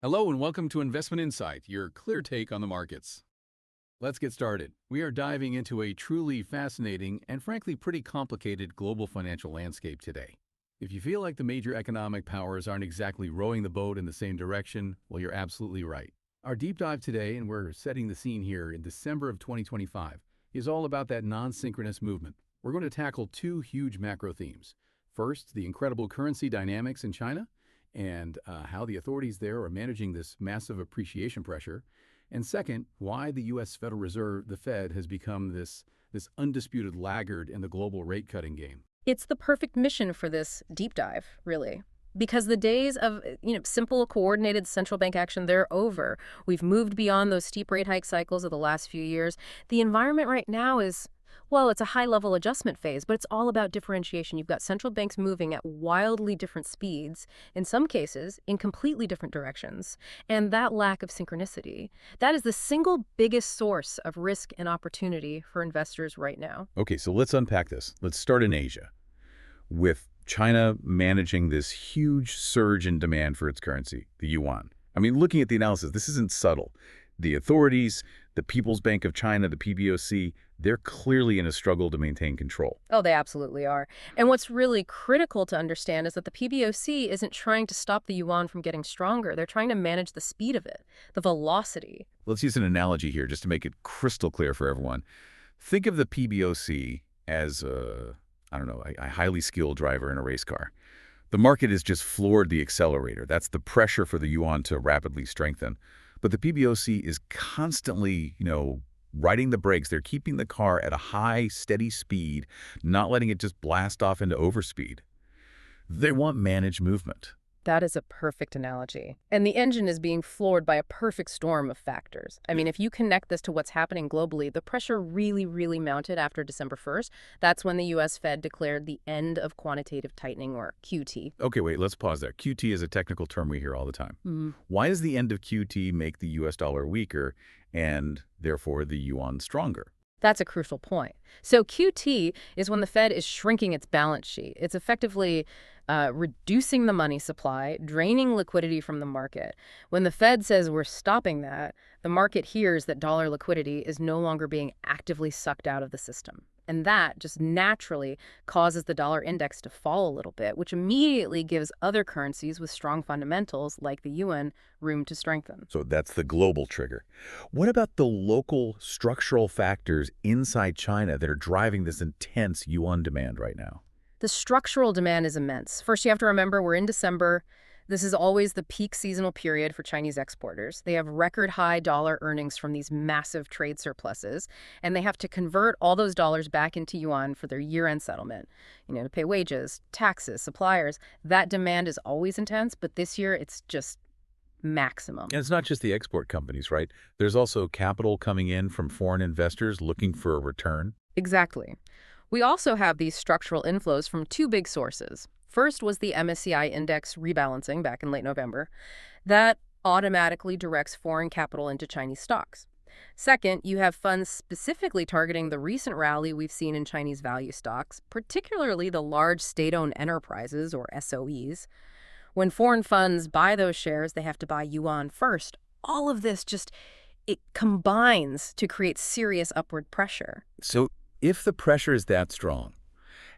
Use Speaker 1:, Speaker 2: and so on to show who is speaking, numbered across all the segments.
Speaker 1: Hello and welcome to Investment Insight, your clear take on the markets. Let's get started. We are diving into a truly fascinating and frankly pretty complicated global financial landscape today. If you feel like the major economic powers aren't exactly rowing the boat in the same direction, well, you're absolutely right. Our deep dive today, and we're setting the scene here in December of 2025, is all about that non-synchronous movement. We're going to tackle two huge macro themes. First, the incredible currency dynamics in China, and how the authorities there are managing this massive appreciation pressure. And second, why the U.S. Federal Reserve, the Fed, has become this undisputed laggard in the global rate-cutting game.
Speaker 2: It's the perfect mission for this deep dive, really. Because the days of, simple coordinated central bank action, they're over. We've moved beyond those steep rate hike cycles of the last few years. The environment right now is, well, it's a high-level adjustment phase, but it's all about differentiation. You've got central banks moving at wildly different speeds, in some cases, in completely different directions. And that lack of synchronicity, that is the single biggest source of risk and opportunity for investors right now.
Speaker 1: Okay, so let's unpack this. Let's start in Asia, with China managing this huge surge in demand for its currency, the yuan. I mean, looking at the analysis, this isn't subtle. The authorities, the People's Bank of China, the PBOC, they're clearly in a struggle to maintain control.
Speaker 2: Oh, they absolutely are. And what's really critical to understand is that the PBOC isn't trying to stop the yuan from getting stronger. They're trying to manage the speed of it, the velocity.
Speaker 1: Let's use an analogy here just to make it crystal clear for everyone. Think of the PBOC as a highly skilled driver in a race car. The market has just floored the accelerator. That's the pressure for the yuan to rapidly strengthen. But the PBOC is constantly, riding the brakes. They're keeping the car at a high, steady speed, not letting it just blast off into overspeed. They want managed movement.
Speaker 2: That is a perfect analogy. And the engine is being floored by a perfect storm of factors. I mean, if you connect this to what's happening globally, the pressure really mounted after December 1st. That's when the U.S. Fed declared the end of quantitative tightening, or QT.
Speaker 1: Okay, wait, let's pause there. QT is a technical term we hear all the time. Why does the end of QT make the U.S. dollar weaker and therefore the yuan stronger?
Speaker 2: That's a crucial point. So QT is when the Fed is shrinking its balance sheet. It's effectively reducing the money supply, draining liquidity from the market. When the Fed says we're stopping that, the market hears that dollar liquidity is no longer being actively sucked out of the system. And that just naturally causes the dollar index to fall a little bit, which immediately gives other currencies with strong fundamentals, like the yuan, room to strengthen.
Speaker 1: So that's the global trigger. What about the local structural factors inside China that are driving this intense yuan demand right now?
Speaker 2: The structural demand is immense. First, you have to remember we're in December. This is always the peak seasonal period for Chinese exporters. They have record high dollar earnings from these massive trade surpluses, and they have to convert all those dollars back into yuan for their year-end settlement, to pay wages, taxes, suppliers. That demand is always intense, but this year it's just maximum.
Speaker 1: And it's not just the export companies, right? There's also capital coming in from foreign investors looking for a return.
Speaker 2: Exactly. We also have these structural inflows from two big sources. First was the MSCI index rebalancing back in late November. That automatically directs foreign capital into Chinese stocks. Second, you have funds specifically targeting the recent rally we've seen in Chinese value stocks, particularly the large state-owned enterprises, or SOEs. When foreign funds buy those shares, they have to buy yuan first. All of this it combines to create serious upward pressure.
Speaker 1: So if the pressure is that strong,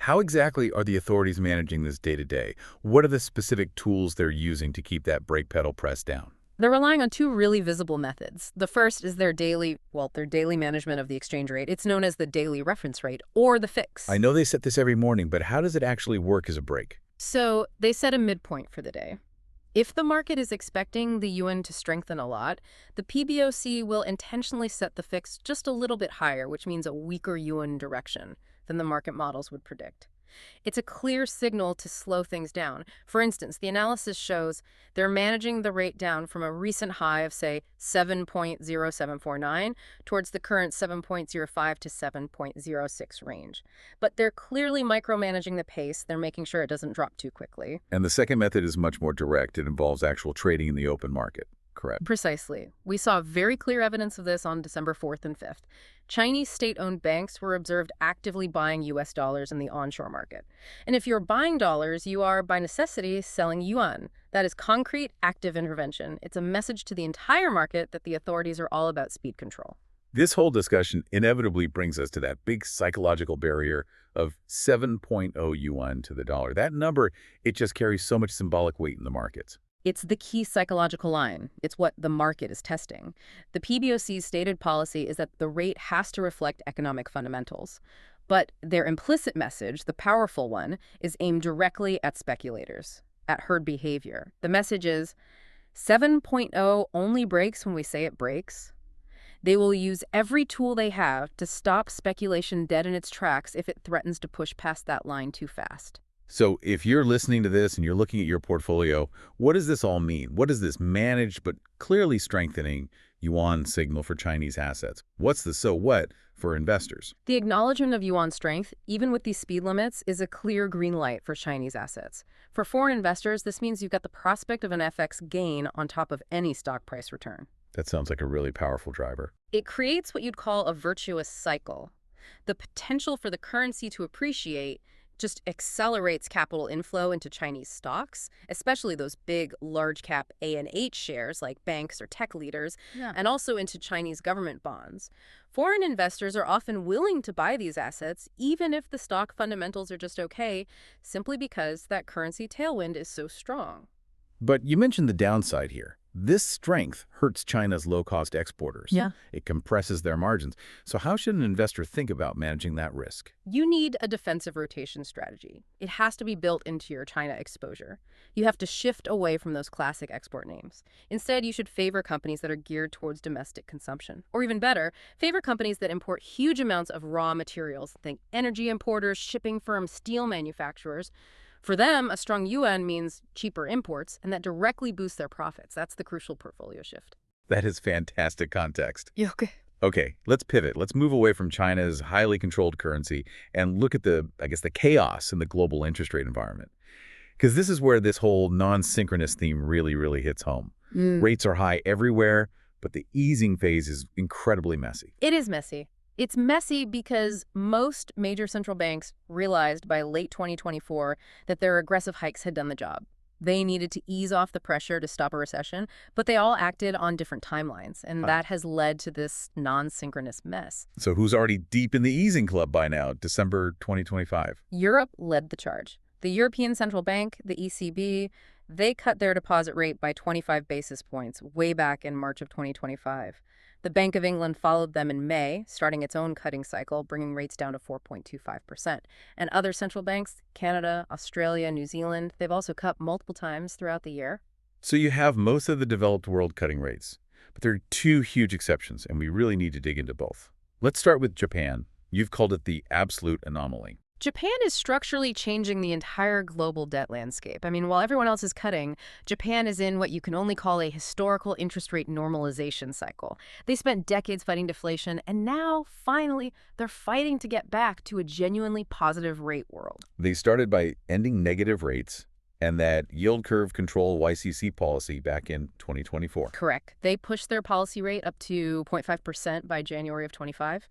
Speaker 1: how exactly are the authorities managing this day to day? What are the specific tools they're using to keep that brake pedal pressed down?
Speaker 2: They're relying on two really visible methods. The first is their daily management of the exchange rate. It's known as the daily reference rate, or the fix.
Speaker 1: I know they set this every morning, but how does it actually work as a brake?
Speaker 2: So they set a midpoint for the day. If the market is expecting the yuan to strengthen a lot, the PBOC will intentionally set the fix just a little bit higher, which means a weaker yuan direction than the market models would predict. It's a clear signal to slow things down. For instance, the analysis shows they're managing the rate down from a recent high of, say, 7.0749 towards the current 7.05 to 7.06 range. But they're clearly micromanaging the pace. They're making sure it doesn't drop too quickly.
Speaker 1: And the second method is much more direct. It involves actual trading in the open market. correct?
Speaker 2: Precisely. We saw very clear evidence of this on December 4th and 5th. Chinese state-owned banks were observed actively buying U.S. dollars in the onshore market. And if you're buying dollars, you are, by necessity, selling yuan. That is concrete, active intervention. It's a message to the entire market that the authorities are all about speed control.
Speaker 1: This whole discussion inevitably brings us to that big psychological barrier of 7.0 yuan to the dollar. That number, it just carries so much symbolic weight in the markets.
Speaker 2: It's the key psychological line. It's what the market is testing. The PBOC's stated policy is that the rate has to reflect economic fundamentals. But their implicit message, the powerful one, is aimed directly at speculators, at herd behavior. The message is 7.0 only breaks when we say it breaks. They will use every tool they have to stop speculation dead in its tracks if it threatens to push past that line too fast.
Speaker 1: So if you're listening to this and you're looking at your portfolio, what does this all mean? What does this managed but clearly strengthening yuan signal for Chinese assets? What's the so what for investors?
Speaker 2: The acknowledgement of yuan strength, even with these speed limits, is a clear green light for Chinese assets. For foreign investors, this means you've got the prospect of an FX gain on top of any stock price return.
Speaker 1: That sounds like a really powerful driver.
Speaker 2: It creates what you'd call a virtuous cycle. The potential for the currency to appreciate just accelerates capital inflow into Chinese stocks, especially those big, large-cap A&H shares like banks or tech leaders, and also into Chinese government bonds. Foreign investors are often willing to buy these assets, even if the stock fundamentals are just okay, simply because that currency tailwind is so strong.
Speaker 1: But you mentioned the downside here. This strength hurts China's low-cost exporters. It compresses their margins. So how should an investor think about managing that risk?
Speaker 2: You need a defensive rotation strategy. It has to be built into your China exposure. You have to shift away from those classic export names. Instead, you should favor companies that are geared towards domestic consumption. Or even better, favor companies that import huge amounts of raw materials. Think energy importers, shipping firms, steel manufacturers. For them, a strong yuan means cheaper imports, and that directly boosts their profits. That's the crucial portfolio shift.
Speaker 1: That is fantastic context.
Speaker 2: Yeah, okay.
Speaker 1: Okay, let's pivot. Let's move away from China's highly controlled currency and look at the chaos in the global interest rate environment. Because this is where this whole non-synchronous theme really hits home. Rates are high everywhere, but the easing phase is incredibly messy.
Speaker 2: It is messy. It's messy because most major central banks realized by late 2024 that their aggressive hikes had done the job. They needed to ease off the pressure to stop a recession, but they all acted on different timelines, and that has led to this non-synchronous mess.
Speaker 1: So who's already deep in the easing club by now, December 2025?
Speaker 2: Europe led the charge. The European Central Bank, the ECB, they cut their deposit rate by 25 basis points way back in March of 2025. The Bank of England followed them in May, starting its own cutting cycle, bringing rates down to 4.25%. And other central banks, Canada, Australia, New Zealand, they've also cut multiple times throughout the year.
Speaker 1: So you have most of the developed world cutting rates, but there are two huge exceptions, and we really need to dig into both. Let's start with Japan. You've called it the absolute anomaly.
Speaker 2: Japan is structurally changing the entire global debt landscape. I mean, while everyone else is cutting, Japan is in what you can only call a historical interest rate normalization cycle. They spent decades fighting deflation, and now, finally, they're fighting to get back to a genuinely positive rate world.
Speaker 1: They started by ending negative rates and that yield curve control YCC policy back in 2024.
Speaker 2: Correct. They pushed their policy rate up to 0.5% by January of 25.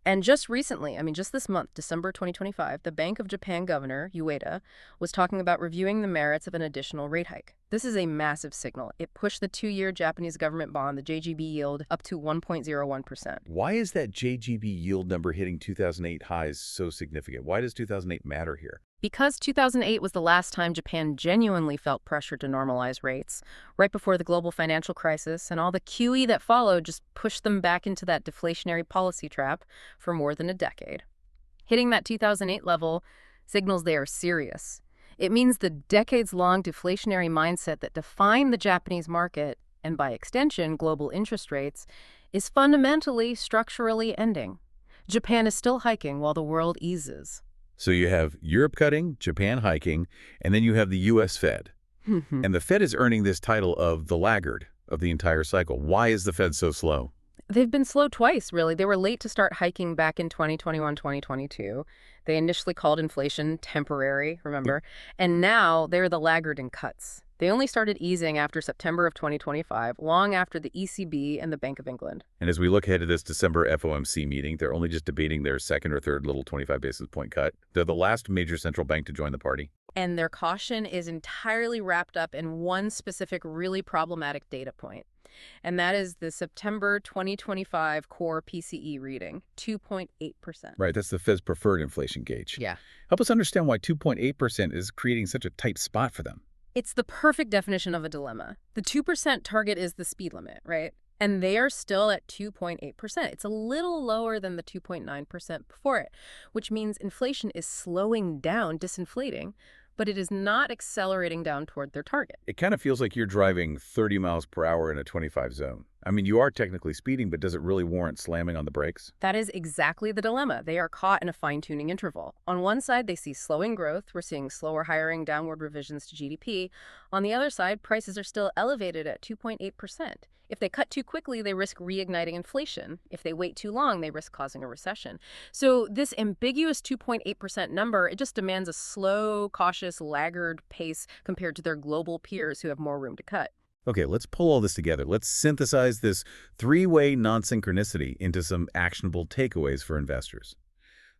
Speaker 2: And just recently, I mean, just this month, December 2025, the Bank of Japan governor, Ueda, was talking about reviewing the merits of an additional rate hike. This is a massive signal. It pushed the 2-year Japanese government bond, the JGB yield, up to 1.01%.
Speaker 1: Why is that JGB yield number hitting 2008 highs so significant? Why does 2008 matter here?
Speaker 2: Because 2008 was the last time Japan genuinely felt pressure to normalize rates, right before the global financial crisis, and all the QE that followed just pushed them back into that deflationary policy trap for more than a decade. Hitting that 2008 level signals they are serious. It means the decades-long deflationary mindset that defined the Japanese market, and by extension global interest rates, is fundamentally structurally ending. Japan is still hiking while the world eases.
Speaker 1: So you have Europe cutting, Japan hiking, and then you have the U.S. Fed. And the Fed is earning this title of the laggard of the entire cycle. Why is the Fed so slow?
Speaker 2: They've been slow twice, really. They were late to start hiking back in 2021, 2022. They initially called inflation temporary, remember? And now they're the laggard in cuts. They only started easing after September of 2025, long after the ECB and the Bank of England.
Speaker 1: And as we look ahead to this December FOMC meeting, they're only just debating their second or third little 25 basis point cut. They're the last major central bank to join the party.
Speaker 2: And their caution is entirely wrapped up in one specific really problematic data point. And that is the September 2025 core PCE reading, 2.8%.
Speaker 1: Right, that's the Fed's preferred inflation gauge.
Speaker 2: Yeah.
Speaker 1: Help us understand why 2.8% is creating such a tight spot for them.
Speaker 2: It's the perfect definition of a dilemma. The 2% target is the speed limit, right? And they are still at 2.8%. It's a little lower than the 2.9% before it, which means inflation is slowing down, disinflating, but it is not accelerating down toward their target.
Speaker 1: It kind of feels like you're driving 30 miles per hour in a 25 zone. I mean, you are technically speeding, but does it really warrant slamming on the brakes?
Speaker 2: That is exactly the dilemma. They are caught in a fine-tuning interval. On one side, they see slowing growth. We're seeing slower hiring, downward revisions to GDP. On the other side, prices are still elevated at 2.8%. If they cut too quickly, they risk reigniting inflation. If they wait too long, they risk causing a recession. So this ambiguous 2.8% number, it just demands a slow, cautious, laggard pace compared to their global peers who have more room to cut.
Speaker 1: Okay, let's pull all this together. Let's synthesize this three-way non-synchronicity into some actionable takeaways for investors.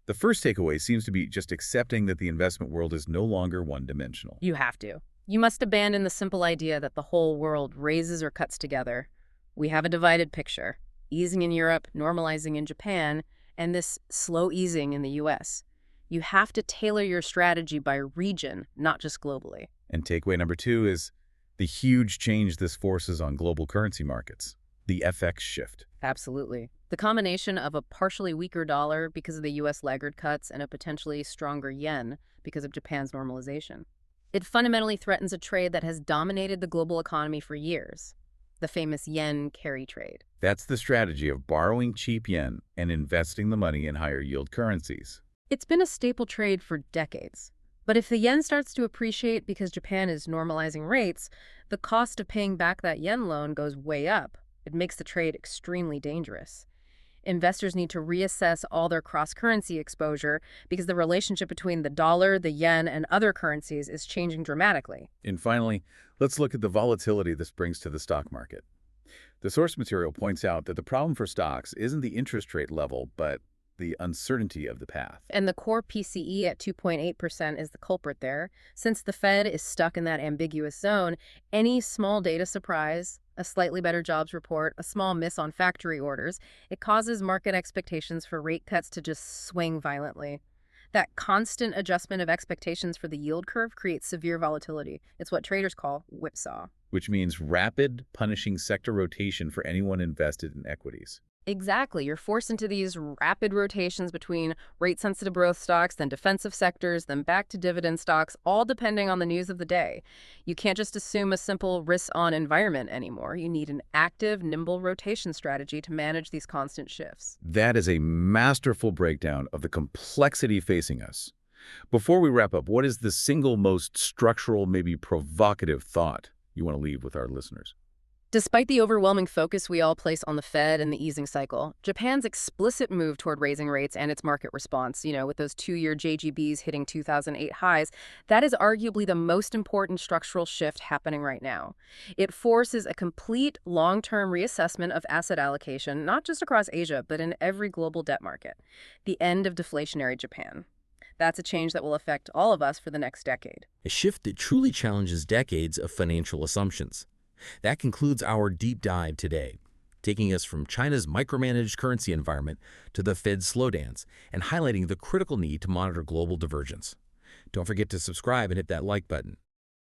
Speaker 1: The first takeaway seems to be just accepting that the investment world is no longer one-dimensional.
Speaker 2: You have to. You must abandon the simple idea that the whole world raises or cuts together. We have a divided picture, easing in Europe, normalizing in Japan, and this slow easing in the U.S. You have to tailor your strategy by region, not just globally.
Speaker 1: And takeaway number two is the huge change this forces on global currency markets, the FX shift.
Speaker 2: Absolutely. The combination of a partially weaker dollar because of the U.S. laggard cuts and a potentially stronger yen because of Japan's normalization. It fundamentally threatens a trade that has dominated the global economy for years, the famous yen carry trade.
Speaker 1: That's the strategy of borrowing cheap yen and investing the money in higher yield currencies.
Speaker 2: It's been a staple trade for decades. But if the yen starts to appreciate because Japan is normalizing rates, the cost of paying back that yen loan goes way up. It makes the trade extremely dangerous. Investors need to reassess all their cross-currency exposure because the relationship between the dollar, the yen, and other currencies is changing dramatically.
Speaker 1: And finally, let's look at the volatility this brings to the stock market. The source material points out that the problem for stocks isn't the interest rate level, but the uncertainty of the path.
Speaker 2: And the core PCE at 2.8% is the culprit there. Since the Fed is stuck in that ambiguous zone, any small data surprise, a slightly better jobs report, a small miss on factory orders, it causes market expectations for rate cuts to just swing violently. That constant adjustment of expectations for the yield curve creates severe volatility. It's what traders call whipsaw.
Speaker 1: Which means rapid, punishing sector rotation for anyone invested in equities.
Speaker 2: Exactly. You're forced into these rapid rotations between rate-sensitive growth stocks, then defensive sectors, then back to dividend stocks, all depending on the news of the day. You can't just assume a simple risk-on environment anymore. You need an active, nimble rotation strategy to manage these constant shifts.
Speaker 1: That is a masterful breakdown of the complexity facing us. Before we wrap up, what is the single most structural, maybe provocative thought you want to leave with our listeners?
Speaker 2: Despite the overwhelming focus we all place on the Fed and the easing cycle, Japan's explicit move toward raising rates and its market response, with those two-year JGBs hitting 2008 highs, that is arguably the most important structural shift happening right now. It forces a complete long-term reassessment of asset allocation, not just across Asia, but in every global debt market. The end of deflationary Japan. That's a change that will affect all of us for the next decade.
Speaker 3: A shift that truly challenges decades of financial assumptions. That concludes our deep dive today, taking us from China's micromanaged currency environment to the Fed's slowdowns and highlighting the critical need to monitor global divergence. Don't forget to subscribe and hit that like button.